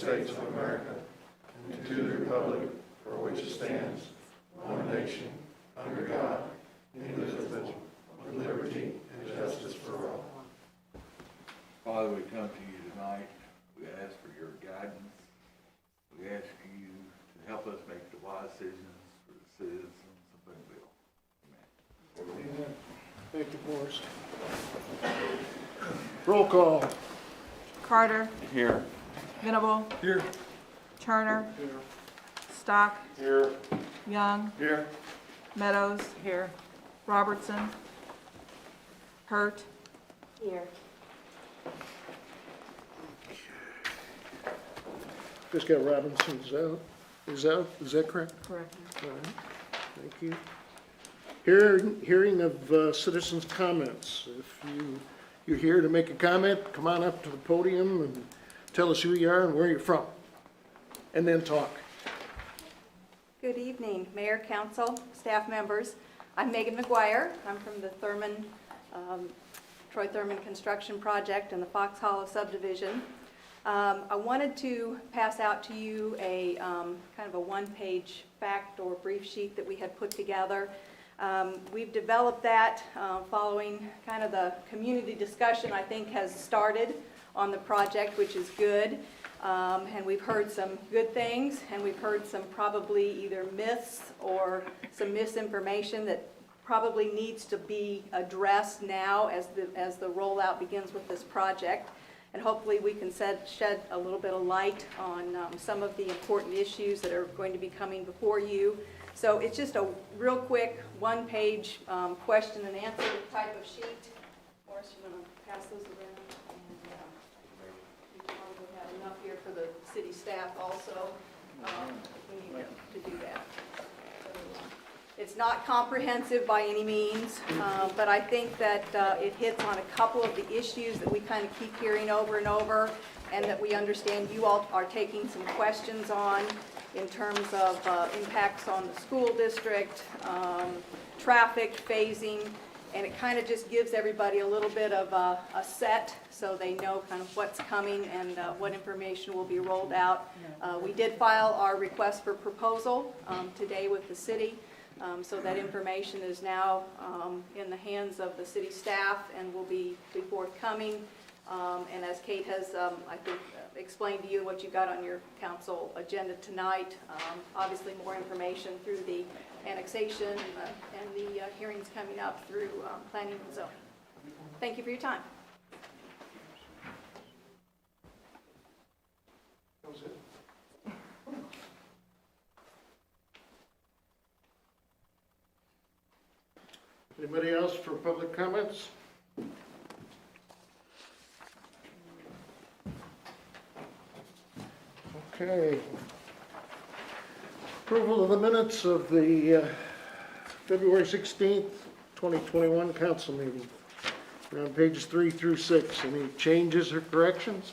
States of America and to the republic for which it stands, one nation, under God, indivisible, with liberty and justice for all. Father, we come to you tonight. We ask for your guidance. We ask you to help us make the wise decisions for the citizens of Boonville. Amen. Amen. Thank you, Morris. Roll call. Carter. Here. Venable. Here. Turner. Here. Stock. Here. Young. Here. Meadows. Here. Robertson. Hurt. Here. Just got Robinson's out. Is that correct? Correct. All right. Thank you. Hearing of citizens' comments. If you're here to make a comment, come on up to the podium and tell us who you are and where you're from, and then talk. Good evening, Mayor, Council, staff members. I'm Megan McGuire. I'm from the Troy Thurman Construction Project and the Fox Hollow subdivision. I wanted to pass out to you a kind of a one-page fact or brief sheet that we had put together. We've developed that following kind of the community discussion I think has started on the project, which is good. And we've heard some good things, and we've heard some probably either myths or some misinformation that probably needs to be addressed now as the rollout begins with this project. And hopefully we can shed a little bit of light on some of the important issues that are going to be coming before you. So it's just a real quick one-page question and answer type of sheet. Morris, you want to pass those around? And we probably have enough here for the city staff also. We need to do that. It's not comprehensive by any means, but I think that it hits on a couple of the issues that we kind of keep hearing over and over, and that we understand you all are taking some questions on in terms of impacts on the school district, traffic, phasing, and it kind of just gives everybody a little bit of a set so they know kind of what's coming and what information will be rolled out. We did file our request for proposal today with the city. So that information is now in the hands of the city staff and will be forthcoming. And as Kate has, I think, explained to you what you got on your council agenda tonight, obviously more information through the annexation and the hearings coming up through planning and zoning. Thank you for your time. That was it. Anybody else for public comments? Okay. Approval of the minutes of the February 16th, 2021 council meeting. We're on pages 3 through 6. Any changes or corrections?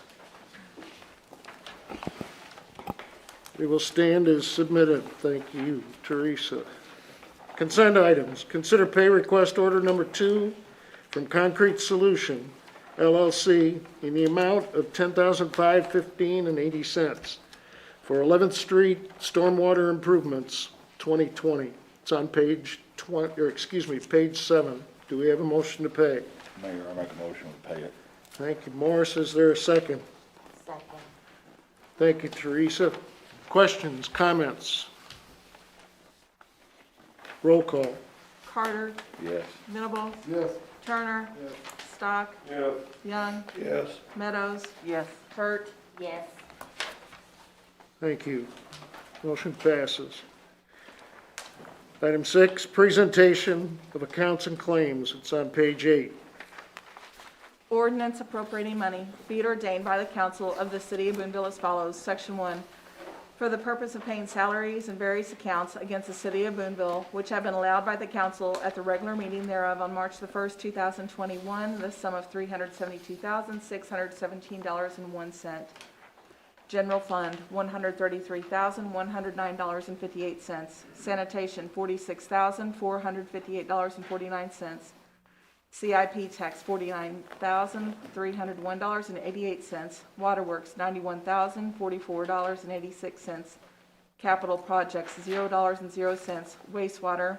We will stand as submitted. Thank you, Teresa. Consent items. Consider pay request order number 2 from Concrete Solution, LLC, in the amount of $10,515.80 for 11th Street Stormwater Improvements 2020. It's on page 20, or excuse me, page 7. Do we have a motion to pay? Mayor, I make a motion to pay it. Thank you, Morris. Is there a second? Second. Thank you, Teresa. Questions, comments? Roll call. Carter. Yes. Venable. Yes. Turner. Yes. Stock. Yes. Young. Yes. Meadows. Yes. Hurt. Yes. Thank you. Motion passes. Item 6, presentation of accounts and claims. It's on page 8. Ordinance appropriating money be it ordained by the council of the city of Boonville as follows. Section 1. For the purpose of paying salaries and various accounts against the city of Boonville, which have been allowed by the council at the regular meeting thereof on March the 1st, 2021, the sum of $372,617.01. General Fund, $133,109.58. Sanitation, $46,458.49. CIP tax $49,301.88, Waterworks $91,044.86, Capital projects $0.00, wastewater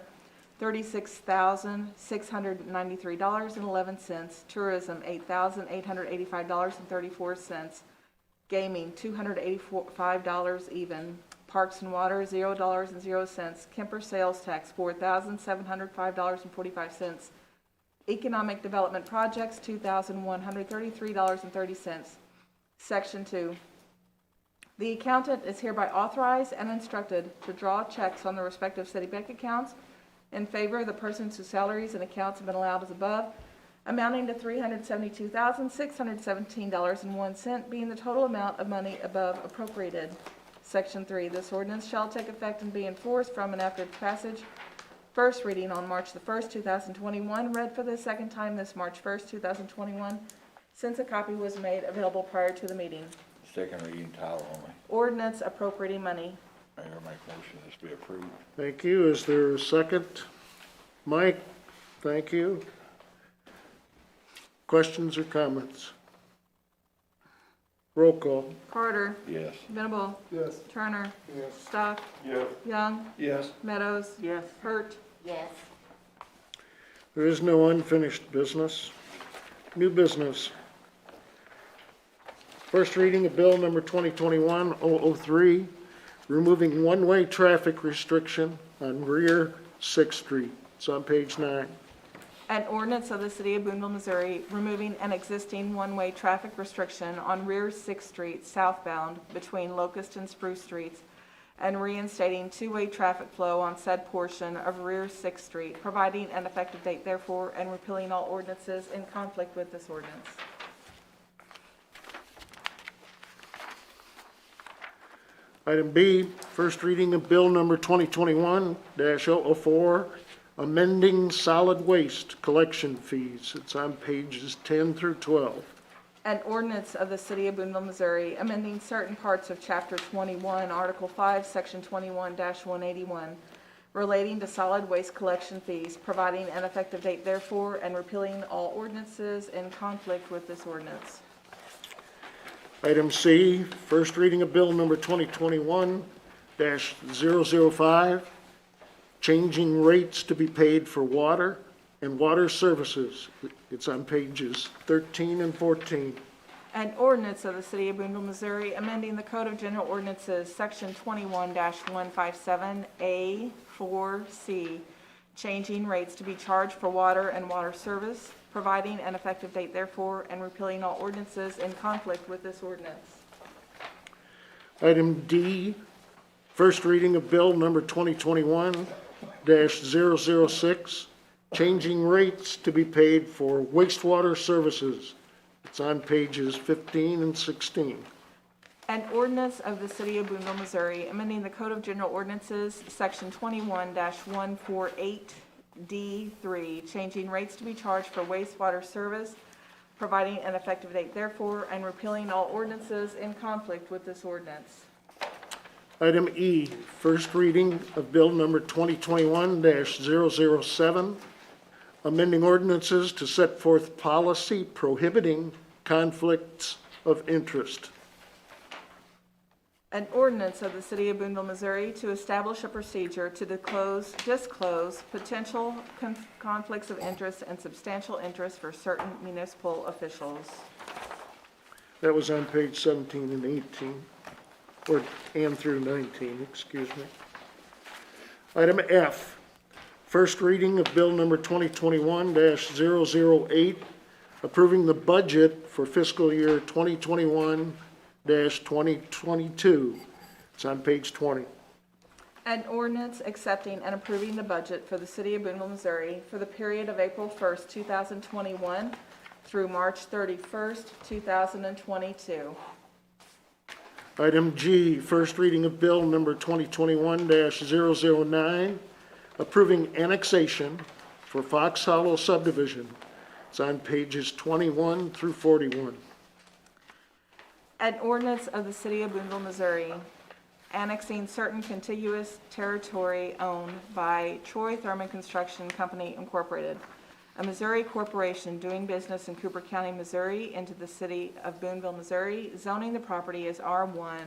$36,693.11, tourism $8,885.34, gaming $285 even, parks and water $0.00, Kemper sales tax $4,705.45, economic development projects $2,133.30. Section 2. The accountant is hereby authorized and instructed to draw checks on the respective city bank accounts in favor of the persons whose salaries and accounts have been allowed as above, amounting to $372,617.01, being the total amount of money above appropriated. Section 3. This ordinance shall take effect and be enforced from and after its passage. First reading on March the 1st, 2021, read for the second time this March 1st, 2021, since a copy was made available prior to the meeting. Second reading, title only. Ordinance appropriating money. Mayor, make motion this be approved. Thank you. Is there a second? Mike, thank you. Questions or comments? Roll call. Carter. Yes. Venable. Yes. Turner. Yes. Stock. Yes. Young. Yes. Meadows. Yes. Hurt. Yes. There is no unfinished business. New business. First reading of bill number 2021-003, removing one-way traffic restriction on rear 6th Street. It's on page 9. An ordinance of the City of Boonville, Missouri, removing an existing one-way traffic restriction on rear 6th Street southbound between Locust and Spruce Streets, and reinstating two-way traffic flow on said portion of rear 6th Street, providing an effective date therefore, and repealing all ordinances in conflict with this ordinance. Item B, first reading of bill number 2021-004, amending solid waste collection fees. It's on pages 10 through 12. An ordinance of the City of Boonville, Missouri, amending certain parts of Chapter 21, Article 5, Section 21-181, relating to solid waste collection fees, providing an effective date therefore, and repealing all ordinances in conflict with this ordinance. Item C, first reading of bill number 2021-005, changing rates to be paid for water and water services. It's on pages 13 and 14. An ordinance of the City of Boonville, Missouri, amending the Code of General Ordinances, Section 21-157A4C, changing rates to be charged for water and water service, providing an effective date therefore, and repealing all ordinances in conflict with this ordinance. Item D, first reading of bill number 2021-006, changing rates to be paid for wastewater services. It's on pages 15 and 16. An ordinance of the City of Boonville, Missouri, amending the Code of General Ordinances, Section 21-148D3, changing rates to be charged for wastewater service, providing an effective date therefore, and repealing all ordinances in conflict with this ordinance. Item E, first reading of bill number 2021-007, amending ordinances to set forth policy prohibiting conflicts of interest. An ordinance of the City of Boonville, Missouri, to establish a procedure to disclose potential conflicts of interest and substantial interest for certain municipal officials. That was on page 17 and 18, and through 19, excuse me. Item F, first reading of bill number 2021-008, approving the budget for fiscal year 2021-2022. It's on page 20. An ordinance accepting and approving the budget for the City of Boonville, Missouri for the period of April 1st, 2021 through March 31st, 2022. Item G, first reading of bill number 2021-009, approving annexation for Fox Hollow subdivision. It's on pages 21 through 41. An ordinance of the City of Boonville, Missouri, annexing certain contiguous territory owned by Troy Thurman Construction Company, Incorporated, a Missouri corporation doing business in Cooper County, Missouri, into the City of Boonville, Missouri, zoning the property as R1,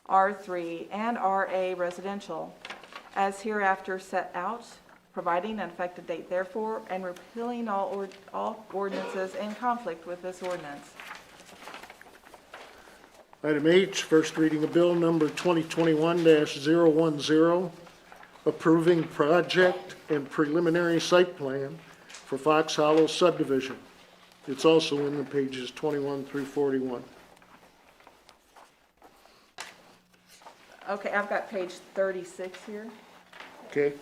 R3, and RA residential, as hereafter set out, providing an effective date therefore, and repealing all ordinances in conflict with this ordinance. Item H, first reading of bill number 2021-010, approving project and preliminary site plan for Fox Hollow subdivision. It's also in the pages 21 through 41. Okay, I've got page 36 here. Okay?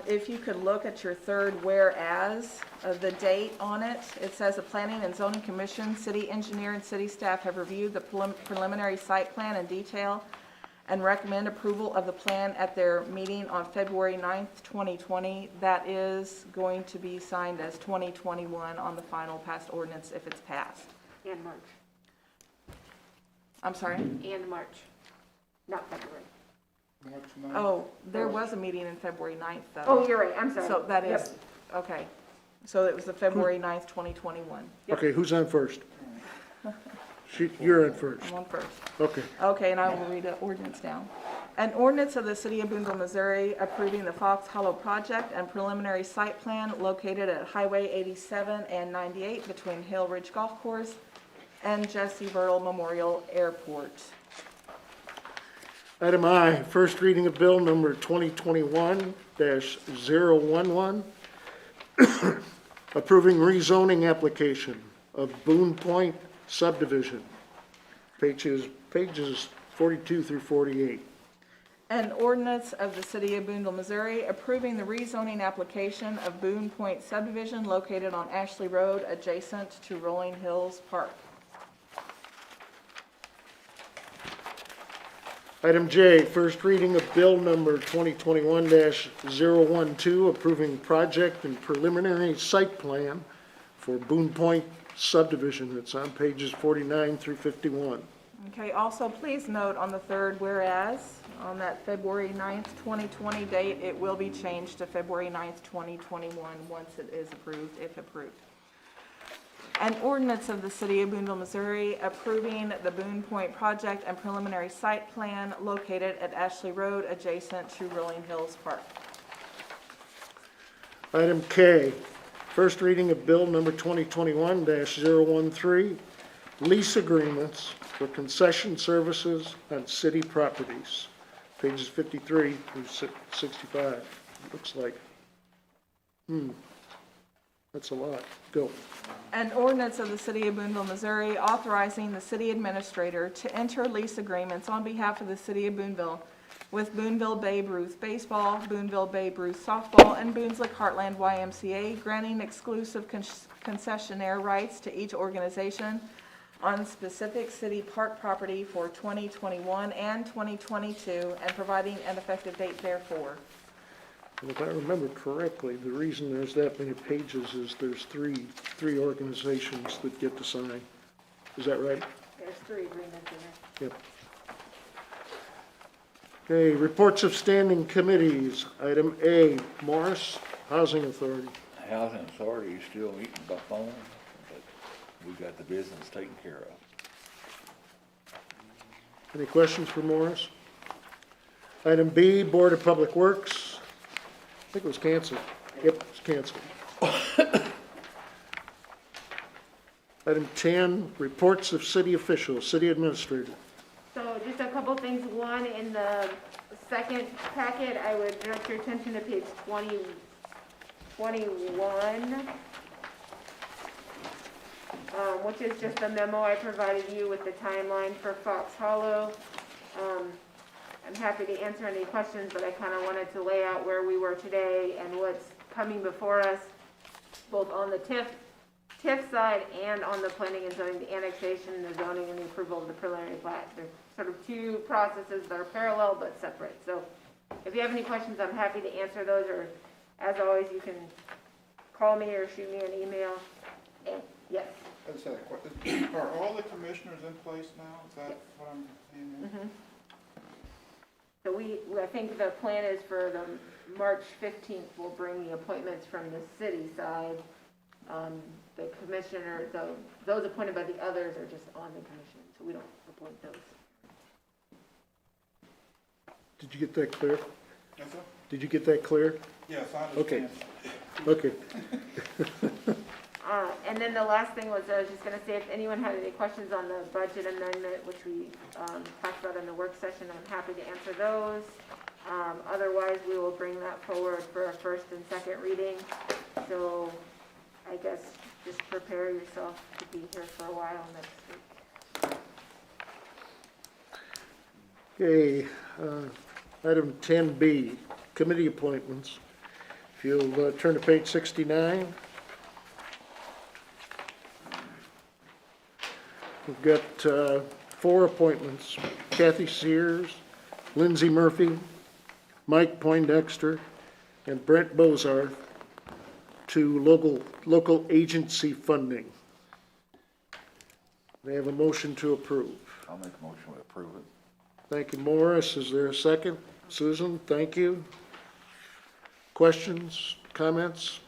If you could look at your third whereas, the date on it, it says the Planning and Zoning Commission, city engineer, and city staff have reviewed the preliminary site plan in detail and recommend approval of the plan at their meeting on February 9th, 2020. That is going to be signed as 2021 on the final passed ordinance if it's passed. And March, I'm sorry? and March, not February. Oh, there was a meeting in February 9th, though. Oh, you're right, I'm sorry. So that is, Yep. okay. So it was the February 9th, 2021. Okay, who's on first? You're on first. I'm on first. Okay. Okay, and I will read the ordinance now. An ordinance of the City of Boonville, Missouri approving the Fox Hollow project and preliminary site plan located at Highway 87 and 98 between Hill Ridge Golf Course and Jesse Vertle Memorial Airport. Item I, first reading of bill number 2021-011, approving rezoning application of Boone Point subdivision, pages 42 through 48. An ordinance of the City of Boonville, Missouri approving the rezoning application of Boone Point subdivision located on Ashley Road adjacent to Rolling Hills Park. Item J, first reading of bill number 2021-012, approving project and preliminary site plan for Boone Point subdivision. It's on pages 49 through 51. Okay, also please note on the third whereas, on that February 9th, 2020 date, it will be changed to February 9th, 2021 once it is approved, if approved. An ordinance of the City of Boonville, Missouri approving the Boone Point project and preliminary site plan located at Ashley Road adjacent to Rolling Hills Park. Item K, first reading of bill number 2021-013, lease agreements for concession services on city properties, pages 53 through 65. Looks like, that's a lot. Go. An ordinance of the City of Boonville, Missouri authorizing the city administrator to enter lease agreements on behalf of the City of Boonville with Boonville Babe Ruth Baseball, Boonville Babe Ruth Softball, and Boonslick Heartland YMCA, granting exclusive concessionaire rights to each organization on specific city park property for 2021 and 2022, and providing an effective date therefor. And if I remember correctly, the reason there's that many pages is there's three organizations that get to sign. Is that right? There's 3 agreements in there. Yep. Okay, reports of standing committees. Item A, Morris Housing Authority. Housing Authority is still meeting by phone, but we got the business taken care of. Any questions for Morris? Item B, Board of Public Works. I think it was canceled. Yep, it's canceled. Item 10, reports of city officials, city administrator. So just a couple things. One, in the second packet, I would direct your attention to page 21, which is just a memo I provided you with the timeline for Fox Hollow. I'm happy to answer any questions, but I kind of wanted to lay out where we were today and what's coming before us, both on the TIF side and on the planning and zoning, the annexation, the zoning, and the approval of the preliminary plat. They're sort of 2 processes that are parallel but separate. So if you have any questions, I'm happy to answer those, or as always, you can call me or shoot me an email. And yes. I just had a question. Are all the commissioners in place now? Is that what I'm seeing here? Mm-hmm. So I think the plan is for the March 15th, we'll bring the appointments from the city side. The commissioner, those appointed by the others are just on the commission, so we don't appoint those. Did you get that clear? Yes, sir? Did you get that clear? Yes, I Okay. understand. Okay. And then the last thing was, I was just gonna say, if anyone had any questions on the budget amendment, which we talked about in the work session, I'm happy to answer those. Otherwise, we will bring that forward for a first and second reading. So I guess just prepare yourself to be here for a while next week. Okay, item 10B, committee appointments. If you'll turn to page 69. We've got 4 appointments: Kathy Sears, Lindsay Murphy, Mike Poindexter, and Brent Bozarth to local agency funding. They have a motion to approve. I'll make a motion to approve it. Thank you, Morris. Is there a second? Susan, thank you. Questions, comments?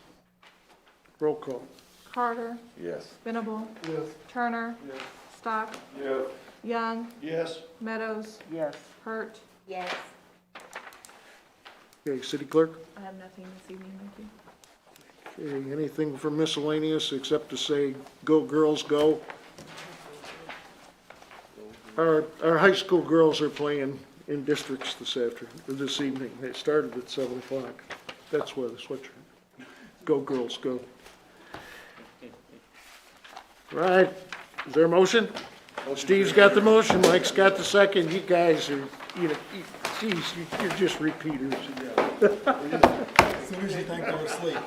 Roll call. Carter, Yes. Venable, Yes. Turner, Stock, Yes. Young, Yes. Meadows, Yes. Hurt. Yes. Okay, city clerk? I have nothing this evening, thank you. Okay, anything for miscellaneous except to say, go girls, go? Our high school girls are playing in districts this evening. They started at 7 o'clock. That's what you're, go girls, go. Right, is there a motion? Steve's got the motion, Mike's got the second. You guys are, geez, you're just repeaters. As soon as you think they're asleep.